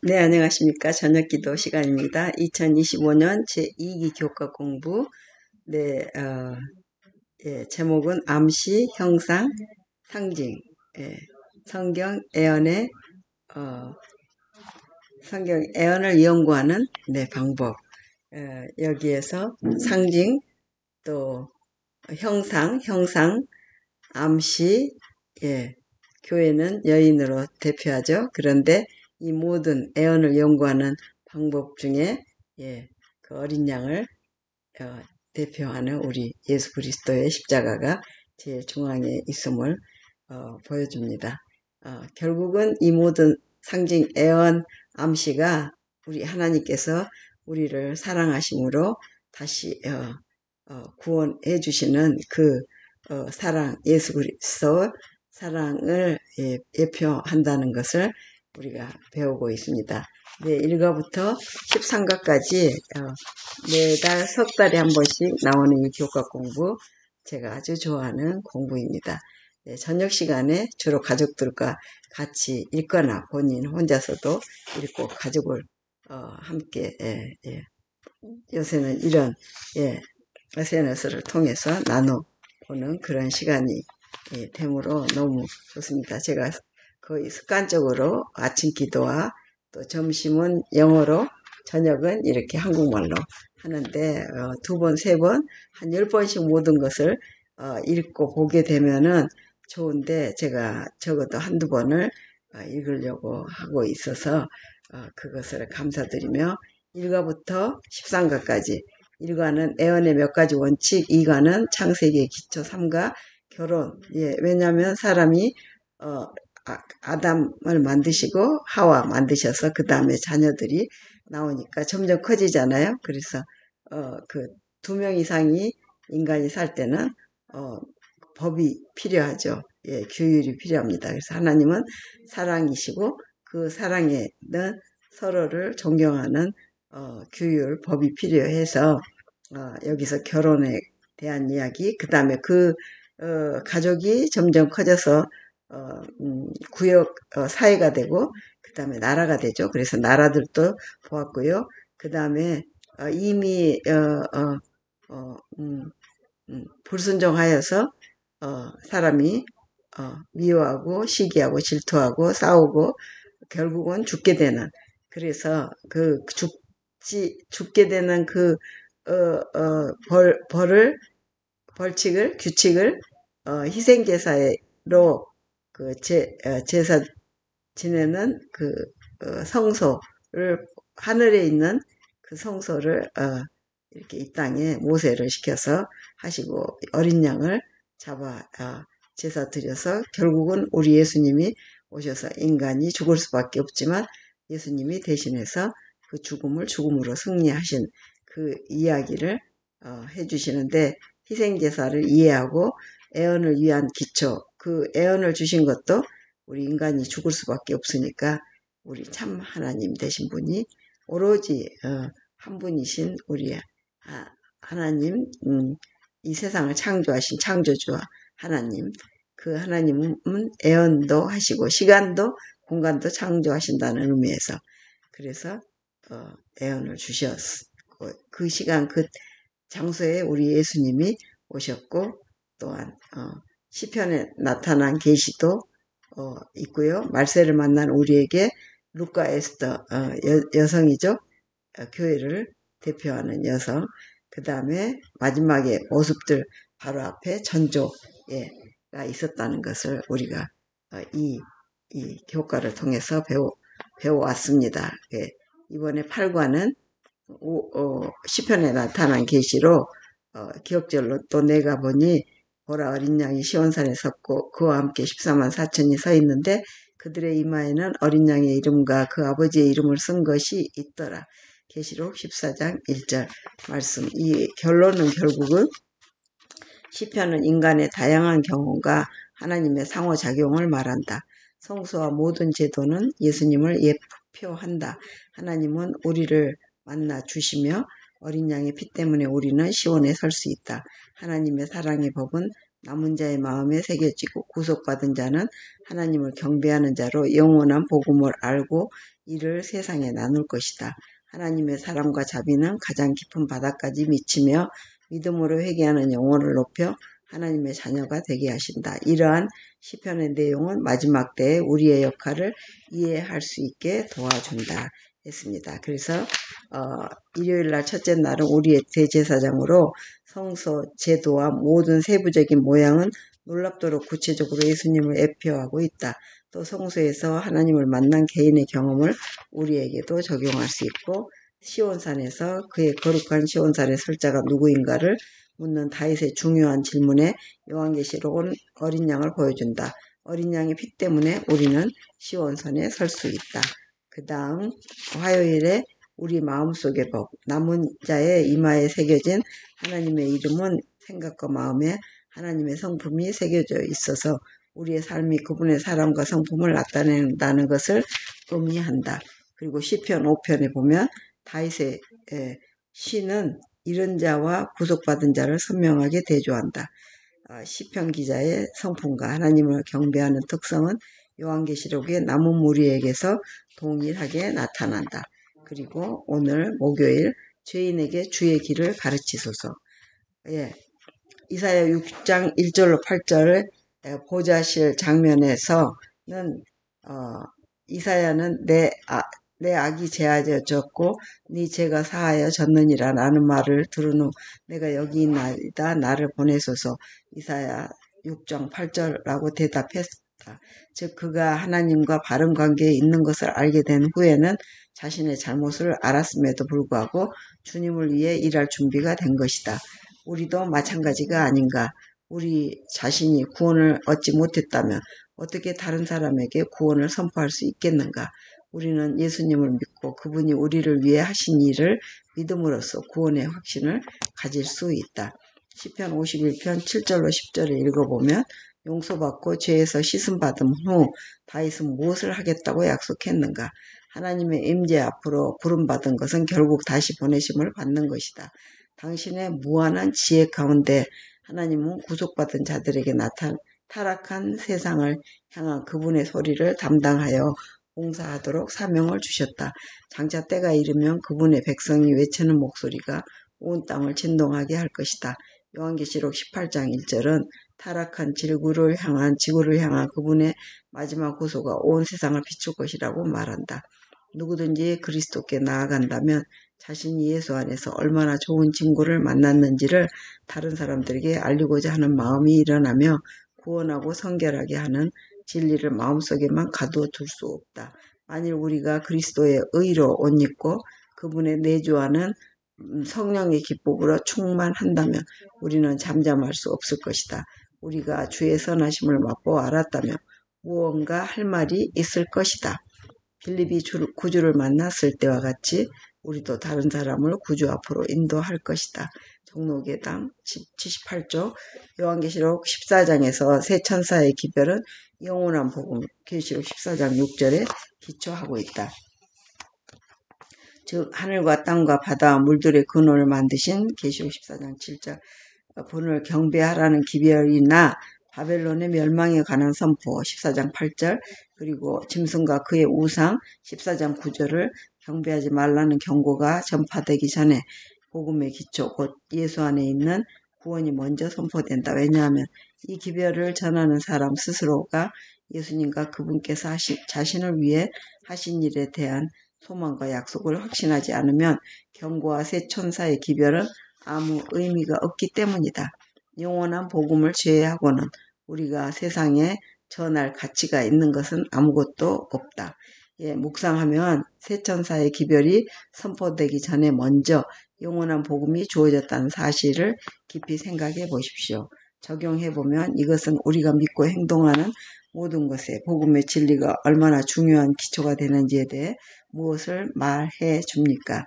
네, 안녕하십니까. 저녁 기도 시간입니다. 2025년 제2기 교과 공부. 네, 제목은 암시, 형상, 상징. 예, 성경 애언의, 어, 성경 애언을 연구하는, 네, 방법. 여기에서 상징, 또 형상, 암시, 예, 교회는 여인으로 대표하죠. 그런데 이 모든 애언을 연구하는 방법 중에, 예, 그 어린 양을 대표하는 우리 예수 그리스도의 십자가가 제일 중앙에 있음을 보여줍니다. 결국은 이 모든 상징, 애언, 암시가 우리 하나님께서 우리를 사랑하심으로 다시 구원해 주시는 그 사랑, 예수 그리스도 사랑을 예표한다는 것을 우리가 배우고 있습니다. 네, 1과부터 13과까지 매달 석 달에 한 번씩 나오는 이 교과 공부, 제가 아주 좋아하는 공부입니다. 네, 저녁 시간에 주로 가족들과 같이 읽거나 본인 혼자서도 읽고 가족을 함께 요새는 이런 SNS를 통해서 나눠보는 그런 시간이 되므로 너무 좋습니다. 제가 거의 습관적으로 아침 기도와 또 점심은 영어로, 저녁은 이렇게 한국말로 하는데 두 번, 세 번, 한 10번씩 모든 것을 읽고 보게 되면은 좋은데, 제가 적어도 한두 번을 읽으려고 하고 있어서 그것을 감사드리며, 1과부터 13과까지 1과는 애언의 몇 가지 원칙, 2과는 창세기의 기초, 3과 결혼. 왜냐하면 사람이 아담을 만드시고 하와 만드셔서 그 다음에 자녀들이 나오니까 점점 커지잖아요. 그래서 그 2명 이상이 인간이 살 때는 법이 필요하죠. 규율이 필요합니다. 그래서 하나님은 사랑이시고 그 사랑에는 서로를 존경하는 규율, 법이 필요해서 여기서 결혼에 대한 이야기, 그 다음에 그 가족이 점점 커져서 구역 사회가 되고 그 다음에 나라가 되죠. 그래서 나라들도 보았고요. 그 다음에 이미 불순종하여서 사람이 미워하고 시기하고 질투하고 싸우고 결국은 죽게 되는, 그래서 그 죽게 되는 그 벌칙을, 규칙을 희생제사로 그 제사 지내는 그 성소를, 하늘에 있는 그 성소를 이렇게 이 땅에 모세를 시켜서 하시고, 어린 양을 잡아 제사 드려서 결국은 우리 예수님이 오셔서 인간이 죽을 수밖에 없지만 예수님이 대신해서 그 죽음으로 승리하신 그 이야기를 해주시는데, 희생제사를 이해하고 애언을 위한 기초, 그 애언을 주신 것도 우리 인간이 죽을 수밖에 없으니까 우리 참 하나님 되신 분이 오로지 한 분이신 우리 하나님, 이 세상을 창조하신 창조주 하나님, 그 하나님은 애언도 하시고 시간도 공간도 창조하신다는 의미에서, 그래서 애언을 주셨고 그 시간 그 장소에 우리 예수님이 오셨고, 또한 시편에 나타난 계시도 있고요. 말세를 만난 우리에게 루카 에스더, 여성이죠. 교회를 대표하는 여성, 그 다음에 마지막에 모습들 바로 앞에 전조가 있었다는 것을 우리가 이 교과를 통해서 배워왔습니다. 이번에 8과는 시편에 나타난 계시로 기억절로 또 내가 보니 보라, 어린 양이 시온산에 섰고 그와 함께 14만 4천이 서 있는데 그들의 이마에는 어린 양의 이름과 그 아버지의 이름을 쓴 것이 있더라. 계시록 14장 1절 말씀. 이 결론은 결국은 시편은 인간의 다양한 경험과 하나님의 상호작용을 말한다. 성서와 모든 제도는 예수님을 예표한다. 하나님은 우리를 만나 주시며 어린 양의 피 때문에 우리는 시온에 설 수 있다. 하나님의 사랑의 법은 남은 자의 마음에 새겨지고 구속받은 자는 하나님을 경배하는 자로 영원한 복음을 알고 이를 세상에 나눌 것이다. 하나님의 사랑과 자비는 가장 깊은 바다까지 미치며 믿음으로 회개하는 영혼을 높여 하나님의 자녀가 되게 하신다. 이러한 시편의 내용은 마지막 때에 우리의 역할을 이해할 수 있게 도와준다 했습니다. 그래서 일요일날 첫째 날은 우리의 대제사장으로 성소 제도와 모든 세부적인 모양은 놀랍도록 구체적으로 예수님을 예표하고 있다. 또 성소에서 하나님을 만난 개인의 경험을 우리에게도 적용할 수 있고, 시온산에서 그의 거룩한 시온산에 설 자가 누구인가를 묻는 다윗의 중요한 질문에 요한계시록은 어린 양을 보여준다. 어린 양의 피 때문에 우리는 시온산에 설 수 있다. 그 다음 화요일에 우리 마음속의 법, 남은 자의 이마에 새겨진 하나님의 이름은 생각과 마음에 하나님의 성품이 새겨져 있어서 우리의 삶이 그분의 사랑과 성품을 나타낸다는 것을 의미한다. 그리고 시편 5편에 보면 다윗의 시는 잃은 자와 구속받은 자를 선명하게 대조한다. 시편 기자의 성품과 하나님을 경배하는 특성은 요한계시록의 남은 무리에게서 동일하게 나타난다. 그리고 오늘 목요일 죄인에게 주의 길을 가르치소서. 이사야 6장 1절로 8절을 보좌실 장면에서는 이사야는 내 악이 제하여졌고 네 죄가 사하여졌느니라 라는 말을 들은 후 내가 여기 있나이다 나를 보내소서. 이사야 6장 8절라고 대답했다. 즉 그가 하나님과 바른 관계에 있는 것을 알게 된 후에는 자신의 잘못을 알았음에도 불구하고 주님을 위해 일할 준비가 된 것이다. 우리도 마찬가지가 아닌가. 우리 자신이 구원을 얻지 못했다면 어떻게 다른 사람에게 구원을 선포할 수 있겠는가. 우리는 예수님을 믿고 그분이 우리를 위해 하신 일을 믿음으로써 구원의 확신을 가질 수 있다. 시편 51편 7절로 10절을 읽어보면 용서받고 죄에서 씻음받은 후 다윗은 무엇을 하겠다고 약속했는가. 하나님의 임재 앞으로 부름받은 것은 결국 다시 보내심을 받는 것이다. 당신의 무한한 지혜 가운데 하나님은 구속받은 자들에게 타락한 세상을 향한 그분의 소리를 담당하여 봉사하도록 사명을 주셨다. 장차 때가 이르면 그분의 백성이 외치는 목소리가 온 땅을 진동하게 할 것이다. 요한계시록 18장 1절은 타락한 지구를 향한 그분의 마지막 호소가 온 세상을 비출 것이라고 말한다. 누구든지 그리스도께 나아간다면 자신이 예수 안에서 얼마나 좋은 친구를 만났는지를 다른 사람들에게 알리고자 하는 마음이 일어나며 구원하고 성결하게 하는 진리를 마음속에만 가두어둘 수 없다. 만일 우리가 그리스도의 의로 옷 입고 그분의 내주하는 성령의 기쁨으로 충만한다면 우리는 잠잠할 수 없을 것이다. 우리가 주의 선하심을 맛보아 알았다면 무언가 할 말이 있을 것이다. 빌립이 구주를 만났을 때와 같이 우리도 다른 사람을 구주 앞으로 인도할 것이다. 종로계당 78조 요한계시록 14장에서 새 천사의 기별은 영원한 복음 계시록 14장 6절에 기초하고 있다. 즉 하늘과 땅과 바다와 물들의 근원을 만드신 계시록 14장 7절 본을 경배하라는 기별이나 바벨론의 멸망에 관한 선포 14장 8절 그리고 짐승과 그의 우상 14장 9절을 경배하지 말라는 경고가 전파되기 전에 복음의 기초 곧 예수 안에 있는 구원이 먼저 선포된다. 왜냐하면 이 기별을 전하는 사람 스스로가 예수님과 그분께서 자신을 위해 하신 일에 대한 소망과 약속을 확신하지 않으면 경고와 새 천사의 기별은 아무 의미가 없기 때문이다. 영원한 복음을 제외하고는 우리가 세상에 전할 가치가 있는 것은 아무것도 없다. 묵상하면 새 천사의 기별이 선포되기 전에 먼저 영원한 복음이 주어졌다는 사실을 깊이 생각해 보십시오. 적용해 보면 이것은 우리가 믿고 행동하는 모든 것에 복음의 진리가 얼마나 중요한 기초가 되는지에 대해 무엇을 말해 줍니까?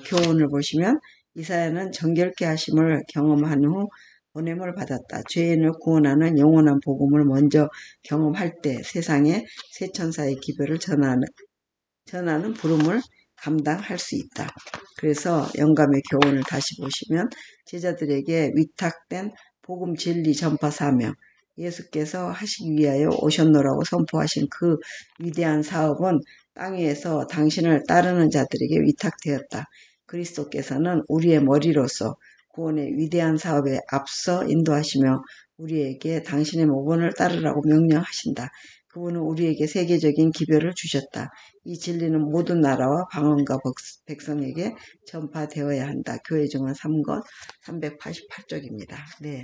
교훈을 보시면 이사야는 정결케 하심을 경험한 후 보냄을 받았다. 죄인을 구원하는 영원한 복음을 먼저 경험할 때 세상에 새 천사의 기별을 전하는 부름을 감당할 수 있다. 그래서 영감의 교훈을 다시 보시면 제자들에게 위탁된 복음 진리 전파 사명, 예수께서 하시기 위하여 오셨노라고 선포하신 그 위대한 사업은 땅 위에서 당신을 따르는 자들에게 위탁되었다. 그리스도께서는 우리의 머리로서 구원의 위대한 사업에 앞서 인도하시며 우리에게 당신의 모본을 따르라고 명령하신다. 그분은 우리에게 세계적인 기별을 주셨다. 이 진리는 모든 나라와 방언과 백성에게 전파되어야 한다. 교회 증언 3권 388쪽입니다. 네,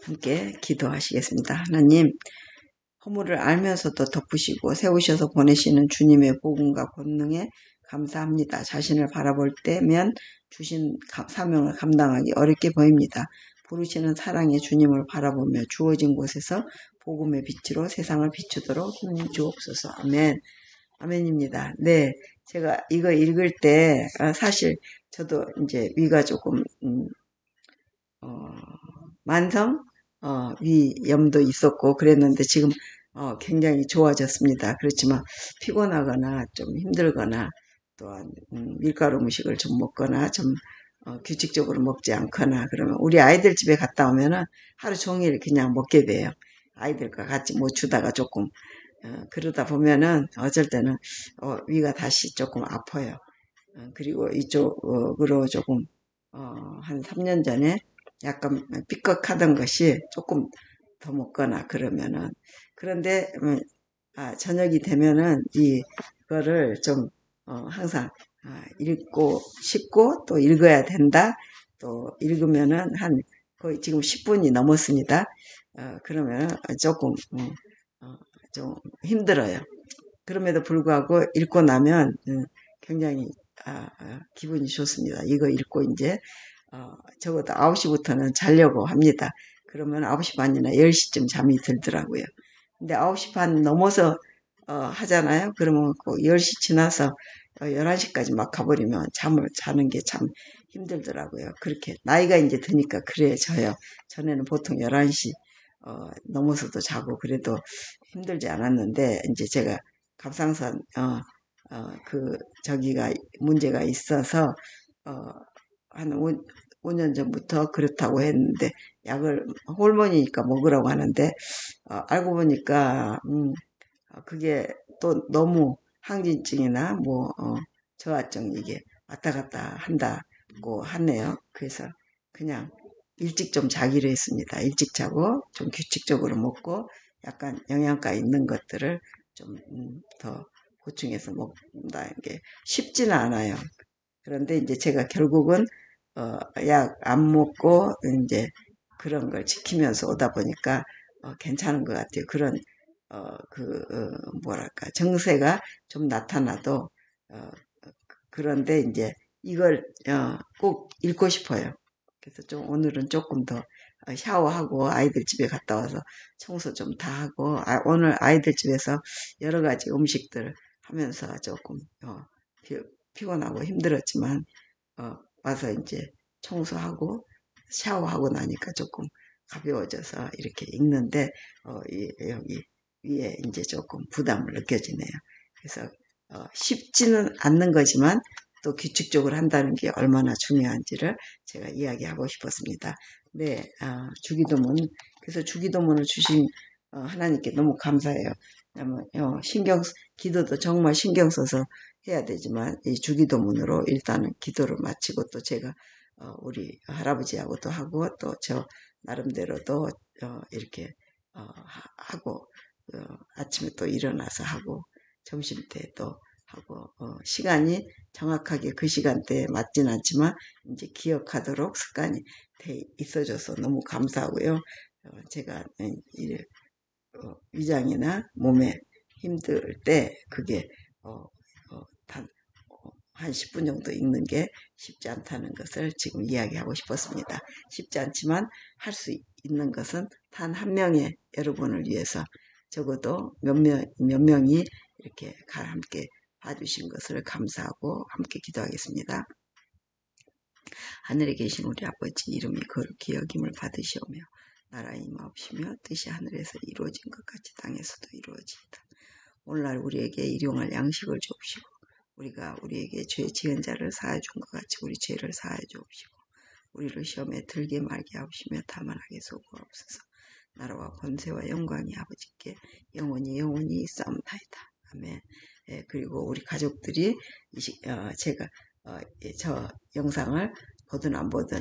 함께 기도하시겠습니다. 하나님, 허물을 알면서도 덮으시고 세우셔서 보내시는 주님의 복음과 권능에 감사합니다. 자신을 바라볼 때면 주신 사명을 감당하기 어렵게 보입니다. 부르시는 사랑의 주님을 바라보며 주어진 곳에서 복음의 빛으로 세상을 비추도록 힘 주옵소서. 아멘. 아멘입니다. 네, 제가 이거 읽을 때 사실 저도 이제 위가 조금 만성 위염도 있었고 그랬는데 지금 굉장히 좋아졌습니다. 그렇지만 피곤하거나 좀 힘들거나 또한 밀가루 음식을 좀 먹거나 좀 규칙적으로 먹지 않거나 그러면 우리 아이들 집에 갔다 오면은 하루 종일 그냥 먹게 돼요. 아이들과 같이 뭐 주다가 조금 그러다 보면은 어쩔 때는 위가 다시 조금 아파요. 그리고 이쪽으로 조금 한 3년 전에 약간 삐걱하던 것이 조금 더 먹거나 그러면은 그런데 저녁이 되면은 이거를 좀 항상 읽고 싶고 또 읽어야 된다. 또 읽으면은 한 거의 지금 10분이 넘었습니다. 그러면 조금 좀 힘들어요. 그럼에도 불구하고 읽고 나면 굉장히 기분이 좋습니다. 이거 읽고 이제 적어도 9시부터는 자려고 합니다. 그러면 9시 반이나 10시쯤 잠이 들더라고요. 근데 9시 반 넘어서 하잖아요. 그러면 그 10시 지나서 11시까지 막 가버리면 잠을 자는 게 참 힘들더라고요. 그렇게 나이가 이제 드니까 그래져요. 전에는 보통 11시 넘어서도 자고 그래도 힘들지 않았는데 이제 제가 갑상선 저기가 문제가 있어서 한 5년 전부터 그렇다고 했는데 약을 호르몬이니까 먹으라고 하는데 알고 보니까 그게 또 너무 항진증이나 뭐 저하증 이게 왔다 갔다 한다고 하네요. 그래서 그냥 일찍 좀 자기로 했습니다. 일찍 자고 좀 규칙적으로 먹고 약간 영양가 있는 것들을 좀 더 보충해서 먹는다는 게 쉽지는 않아요. 그런데 이제 제가 결국은 약 안 먹고 이제 그런 걸 지키면서 오다 보니까 괜찮은 것 같아요. 그런 뭐랄까 정세가 좀 나타나도 그런데 이제 이걸 꼭 읽고 싶어요. 그래서 좀 오늘은 조금 더 샤워하고 아이들 집에 갔다 와서 청소 좀 다 하고 오늘 아이들 집에서 여러 가지 음식들 하면서 조금 피곤하고 힘들었지만 와서 이제 청소하고 샤워하고 나니까 조금 가벼워져서 이렇게 읽는데 여기 위에 이제 조금 부담을 느껴지네요. 그래서 쉽지는 않는 거지만 또 규칙적으로 한다는 게 얼마나 중요한지를 제가 이야기하고 싶었습니다. 네, 주기도문. 그래서 주기도문을 주신 하나님께 너무 감사해요. 기도도 정말 신경 써서 해야 되지만 이 주기도문으로 일단은 기도를 마치고 또 제가 우리 할아버지하고도 하고 또 저 나름대로도 이렇게 하고 아침에 또 일어나서 하고 점심때 또 하고 시간이 정확하게 그 시간대에 맞진 않지만 이제 기억하도록 습관이 돼 있어줘서 너무 감사하고요. 제가 위장이나 몸에 힘들 때 그게 한 10분 정도 읽는 게 쉽지 않다는 것을 지금 이야기하고 싶었습니다. 쉽지 않지만 할 수 있는 것은 단 한 명의 여러분을 위해서 적어도 몇 명이 이렇게 함께 봐주신 것을 감사하고 함께 기도하겠습니다. 하늘에 계신 우리 아버지 이름이 거룩히 여김을 받으시오며 나라의 임하옵시며 뜻이 하늘에서 이루어진 것 같이 땅에서도 이루어지이다. 오늘날 우리에게 일용할 양식을 주옵시고 우리가 우리에게 죄 지은 자를 사하여 준 것 같이 우리 죄를 사하여 주옵시고 우리를 시험에 들게 말게 하시며 다만하게 소구하옵소서. 나라와 권세와 영광이 아버지께 영원히 있사옵나이다. 아멘. 그리고 우리 가족들이 제가 저 영상을 보든 안 보든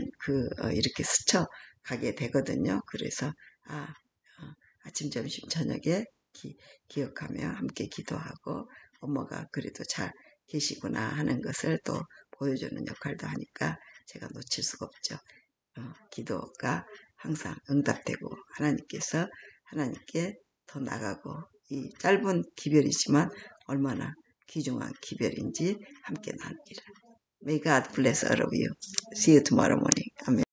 이렇게 스쳐 가게 되거든요. 그래서 아침, 점심, 저녁에 기억하며 함께 기도하고 엄마가 그래도 잘 계시구나 하는 것을 또 보여주는 역할도 하니까 제가 놓칠 수가 없죠. 기도가 항상 응답되고 하나님께 더 나가고 이 짧은 기별이지만 얼마나 귀중한 기별인지 함께 나누기를. May God bless all of you. See you tomorrow morning. 아멘.